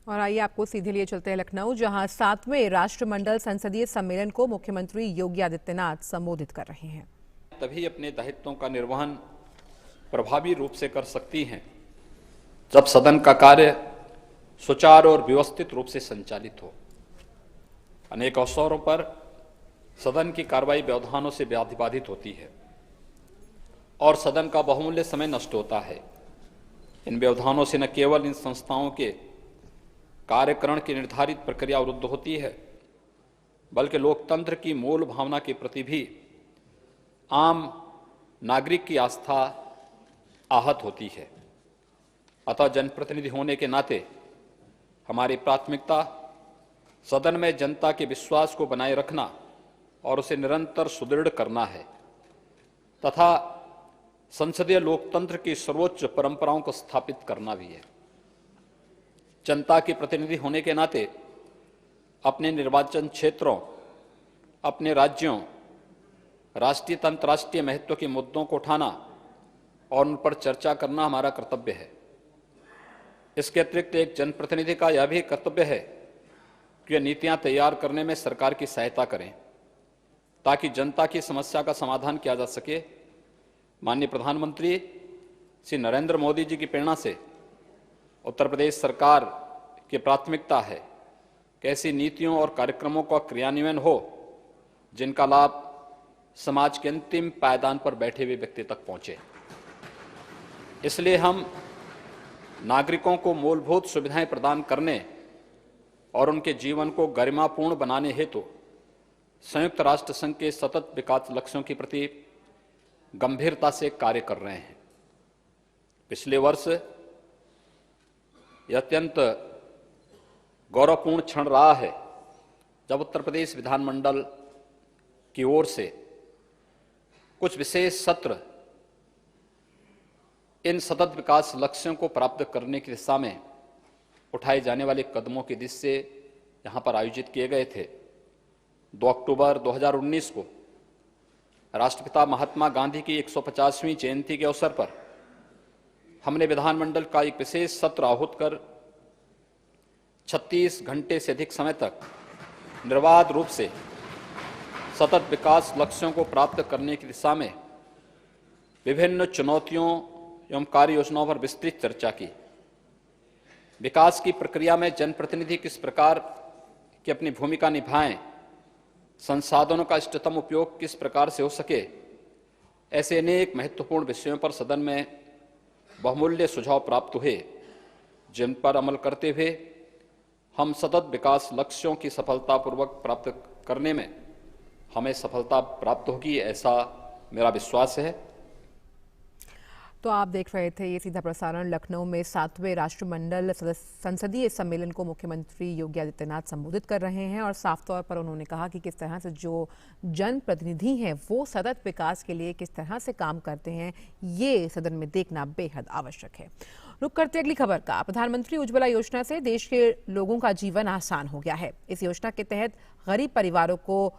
और आइए आपको सीधे लिए चलते हैं लखनऊ, जहां 7वें राष्ट्रमंडल संसदीय सम्मेलन को मुख्यमंत्री योगी आदित्यनाथ संबोधित कर रहे हैं। तभी अपने दायित्वों का निर्वहन प्रभावी रूप से कर सकती हैं जब सदन का कार्य सुचारू और व्यवस्थित रूप से संचालित हो। अनेक अवसरों पर सदन की कार्रवाई व्यवधानों से बाधित होती है और सदन का बहुमूल्य समय नष्ट होता है। इन व्यवधानों से न केवल इन संस्थाओं के कार्यकरण की निर्धारित प्रक्रिया अवरुद्ध होती है, बल्कि लोकतंत्र की मूल भावना के प्रति भी आम नागरिक की आस्था आहत होती है। अतः जनप्रतिनिधि होने के नाते हमारी प्राथमिकता सदन में जनता के विश्वास को बनाए रखना और उसे निरंतर सुदृढ़ करना है तथा संसदीय लोकतंत्र की सर्वोच्च परंपराओं को स्थापित करना भी है। जनता के प्रतिनिधि होने के नाते अपने निर्वाचन क्षेत्रों, अपने राज्यों, राष्ट्रीय तथा अंतर्राष्ट्रीय महत्व के मुद्दों को उठाना और उन पर चर्चा करना हमारा कर्तव्य है। इसके अतिरिक्त एक जनप्रतिनिधि का यह भी कर्तव्य है कि वे नीतियां तैयार करने में सरकार की सहायता करें ताकि जनता की समस्या का समाधान किया जा सके। माननीय प्रधानमंत्री श्री नरेंद्र मोदी जी की प्रेरणा से उत्तर प्रदेश सरकार की प्राथमिकता है कि ऐसी नीतियों और कार्यक्रमों का क्रियान्वयन हो जिनका लाभ समाज के अंतिम पायदान पर बैठे हुए व्यक्ति तक पहुंचे। इसलिए हम नागरिकों को मूलभूत सुविधाएं प्रदान करने और उनके जीवन को गरिमापूर्ण बनाने हेतु संयुक्त राष्ट्र संघ के सतत विकास लक्ष्यों के प्रति गंभीरता से कार्य कर रहे हैं। पिछले वर्ष यह अत्यंत गौरवपूर्ण क्षण रहा है जब उत्तर प्रदेश विधानमंडल की ओर से कुछ विशेष सत्र इन सतत विकास लक्ष्यों को प्राप्त करने की दिशा में उठाए जाने वाले कदमों की दिशा से यहां पर आयोजित किए गए थे। 2 अक्टूबर 2019 को राष्ट्रपिता महात्मा गांधी की 150वीं जयंती के अवसर पर हमने विधानमंडल का एक विशेष सत्र आहूत कर 36 घंटे से अधिक समय तक निर्बाध रूप से सतत विकास लक्ष्यों को प्राप्त करने की दिशा में विभिन्न चुनौतियों एवं कार्य योजनाओं पर विस्तृत चर्चा की। विकास की प्रक्रिया में जनप्रतिनिधि किस प्रकार की अपनी भूमिका निभाएं, संसाधनों का इष्टतम उपयोग किस प्रकार से हो सके, ऐसे अनेक महत्वपूर्ण विषयों पर सदन में बहुमूल्य सुझाव प्राप्त हुए, जिन पर अमल करते हुए हम सतत विकास लक्ष्यों की सफलतापूर्वक प्राप्त करने में हमें सफलता प्राप्त होगी, ऐसा मेरा विश्वास है। तो आप देख रहे थे ये सीधा प्रसारण लखनऊ में 7वें राष्ट्रमंडल संसदीय सम्मेलन को मुख्यमंत्री योगी आदित्यनाथ संबोधित कर रहे हैं और साफ तौर पर उन्होंने कहा कि किस तरह से जो जनप्रतिनिधि हैं वो सतत विकास के लिए किस तरह से काम करते हैं, ये सदन में देखना बेहद आवश्यक है। रुक करते अगली खबर का। प्रधानमंत्री उज्ज्वला योजना से देश के लोगों का जीवन आसान हो गया है। इस योजना के तहत गरीब परिवारों को